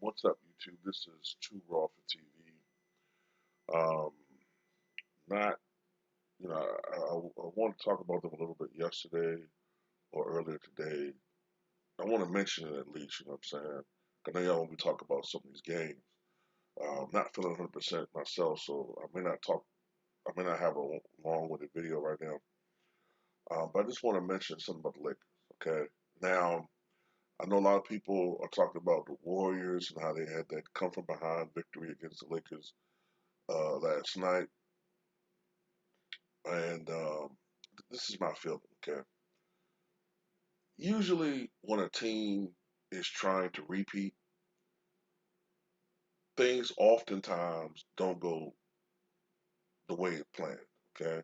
What's up, YouTube? This is Too Raw for TV. Um, not, I want to talk about them a little bit yesterday or earlier today. I want to mention it at least, you know what I'm saying? I know y'all want me to talk about some of these games. Not feeling 100% myself, so I may not have a long-winded video right now. But I just want to mention something about the Lakers, okay? Now, I know a lot of people are talking about the Warriors and how they had that come from behind victory against the Lakers last night. And this is my feeling, okay? Usually, when a team is trying to repeat, things oftentimes don't go the way it planned, okay?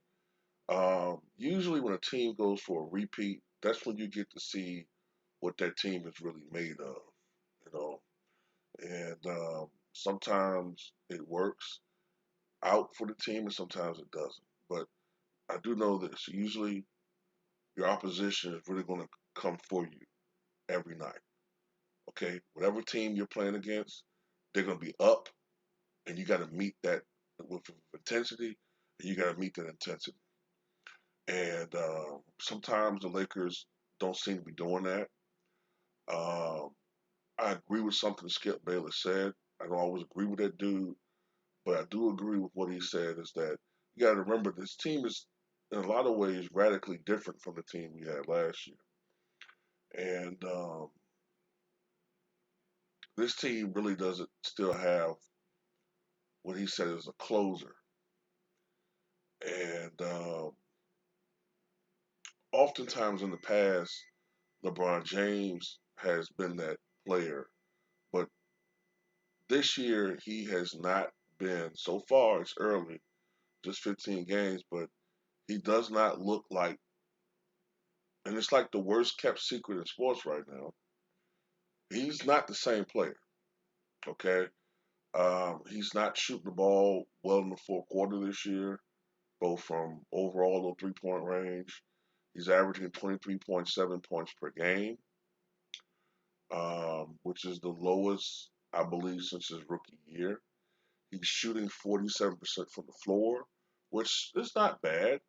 Usually, when a team goes for a repeat, that's when you get to see what that team is really made of, you know? And sometimes it works out for the team, and sometimes it doesn't. But I do know this usually, your opposition is really going to come for you every night. Okay, whatever team you're playing against, they're going to be up, and you got to meet that with intensity, and you got to meet that intensity. And sometimes the Lakers don't seem to be doing that. Um, I agree with something Skip Bayless said. I don't always agree with that dude, but I do agree with what he said. Is that you got to remember this team is in a lot of ways radically different from the team we had last year, and this team really doesn't still have what he said is a closer. And oftentimes in the past, LeBron James has been that player, but this year he has not been. So far, it's early, just 15 games, but he does not look like, and it's like the worst kept secret in sports right now. He's not the same player. Okay, he's not shooting the ball well in the fourth quarter this year, both from overall or 3-point range. He's averaging 23.7 points per game, which is the lowest, I believe, since his rookie year. He's shooting 47% from the floor, which is not bad,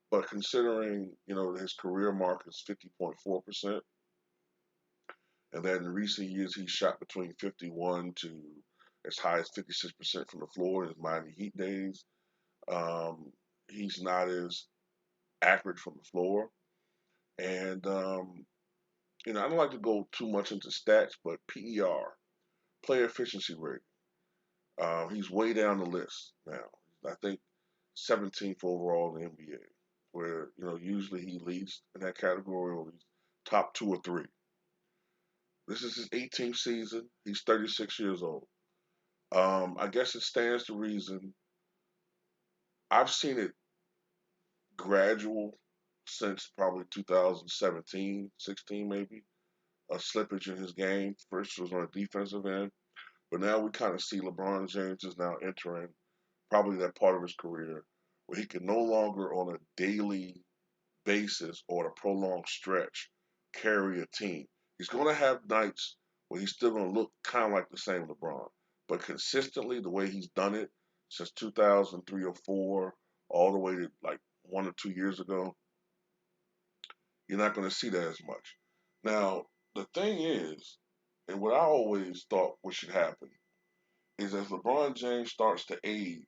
but considering, his career mark is 50.4%, and that in recent years he shot between 51 to as high as 56% from the floor in his Miami Heat days. Um, he's not as accurate from the floor. And, I don't like to go too much into stats, but PER, player efficiency rate, he's way down the list now. I think 17th overall in the NBA, where usually he leads in that category or he's top two or three. This is his 18th season. He's 36 years old. I guess it stands to reason. I've seen it gradual since probably 2017, 16 maybe. A slippage in his game. First was on the defensive end, but now we kind of see LeBron James is now entering probably that part of his career where he can no longer on a daily basis or a prolonged stretch carry a team. He's going to have nights where he's still going to look kind of like the same LeBron, but consistently the way he's done it since 2003 or 4 all the way to like 1 or 2 years ago, you're not going to see that as much. Now, the thing is, and what I always thought what should happen is as LeBron James starts to age,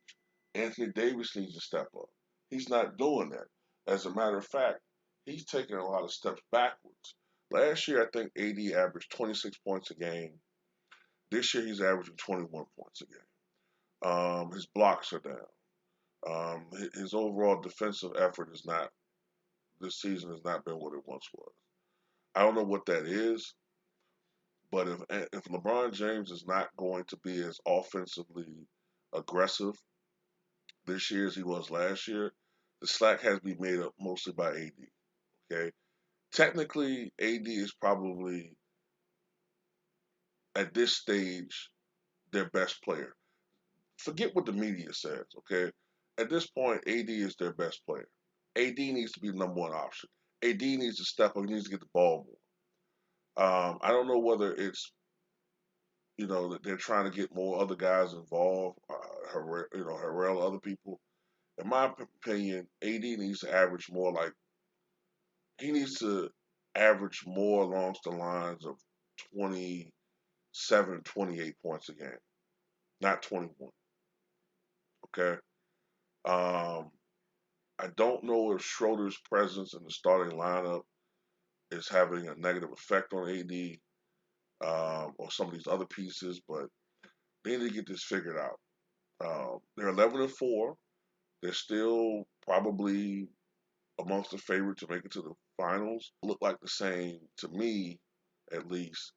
Anthony Davis needs to step up. He's not doing that. As a matter of fact, he's taking a lot of steps backwards. Last year, I think AD averaged 26 points a game. This year, he's averaging 21 points a game. His blocks are down. His overall defensive effort is not, this season has not been what it once was. I don't know what that is, but if LeBron James is not going to be as offensively aggressive this year as he was last year, the slack has to be made up mostly by AD. Okay, technically, AD is probably at this stage their best player. Forget what the media says. Okay, at this point, AD is their best player. AD needs to be the number one option. AD needs to step up. He needs to get the ball more. I don't know whether it's that they're trying to get more other guys involved, Harrell, other people. In my opinion, AD needs to average more like he needs to average more along the lines of 27, 28 points a game, not 21. Okay. Um, I don't know if Schroeder's presence in the starting lineup is having a negative effect on AD or some of these other pieces, but they need to get this figured out. They're 11-4. They're still probably amongst the favorites to make it to the finals. Look like the same to me, at least.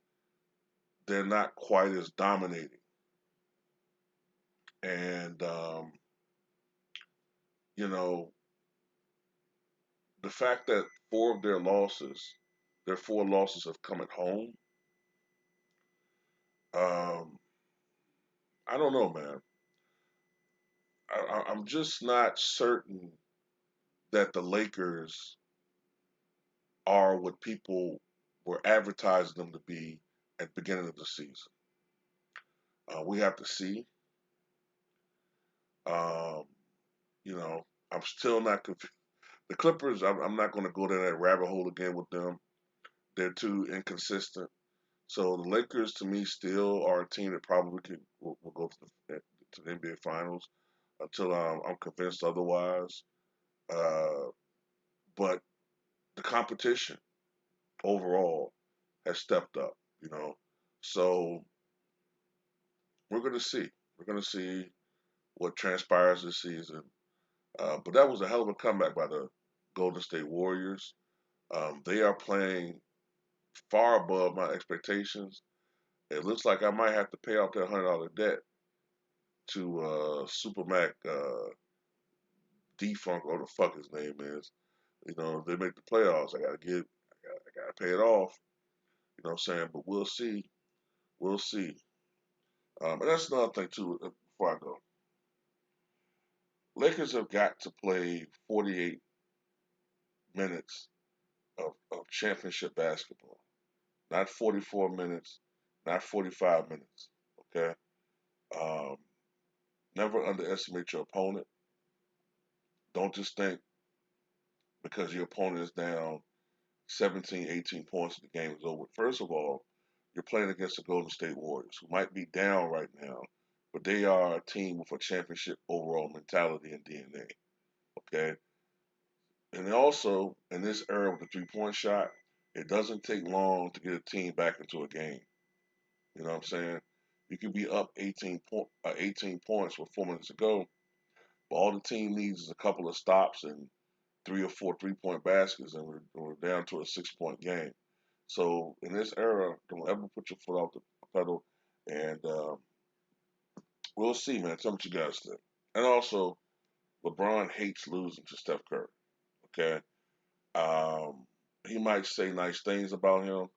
They're not quite as dominating, and you know the fact that their four losses have come at home. Um, I don't know, man. I'm just not certain that the Lakers are what people were advertising them to be at the beginning of the season. We have to see. Um, I'm still not convinced. The Clippers, I'm not going to go down that rabbit hole again with them. They're too inconsistent. So the Lakers, to me, still are a team that probably will go to the NBA Finals until I'm convinced otherwise. Uh, but the competition overall has stepped up, you know. So we're going to see. We're going to see what transpires this season. But that was a hell of a comeback by the Golden State Warriors. They are playing far above my expectations. It looks like I might have to pay off that $100 debt to Supermac Defunk, or the fuck his name is. They make the playoffs. I gotta pay it off. You know what I'm saying? But we'll see. We'll see. And that's another thing too. Before I go, Lakers have got to play 48 minutes of championship basketball, not 44 minutes, not 45 minutes. Okay. Um, Never underestimate your opponent. Don't just think because your opponent is down 17, 18 points and the game is over. First of all, you're playing against the Golden State Warriors, who might be down right now, but they are a team with a championship overall mentality and DNA. Okay? And also, in this era with the 3-point shot, it doesn't take long to get a team back into a game. You know what I'm saying? You can be up 18 points with 4 minutes to go, but all the team needs is a couple of stops and three or four 3-point baskets, and we're down to a 6-point game. So in this era, don't ever put your foot off the pedal, and we'll see, man. Tell me what you guys think. And also, LeBron hates losing to Steph Curry. Okay, um, he might say nice things about him,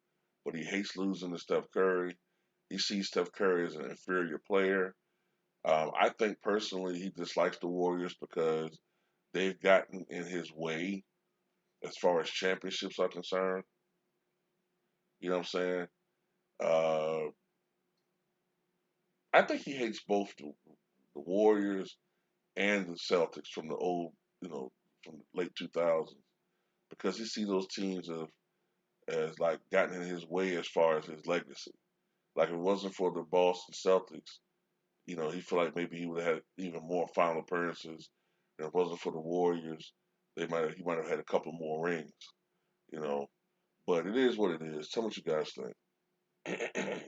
but he hates losing to Steph Curry. He sees Steph Curry as an inferior player. I think personally he dislikes the Warriors because they've gotten in his way as far as championships are concerned. You know what I'm saying? Uh, I think he hates both the Warriors and the Celtics from the old, from the late 2000s because he sees those teams as like gotten in his way as far as his legacy. Like if it wasn't for the Boston Celtics, he feel like maybe he would have had even more final appearances. And if it wasn't for the Warriors, he might have had a couple more rings, you know. But it is what it is. Tell me what you guys think.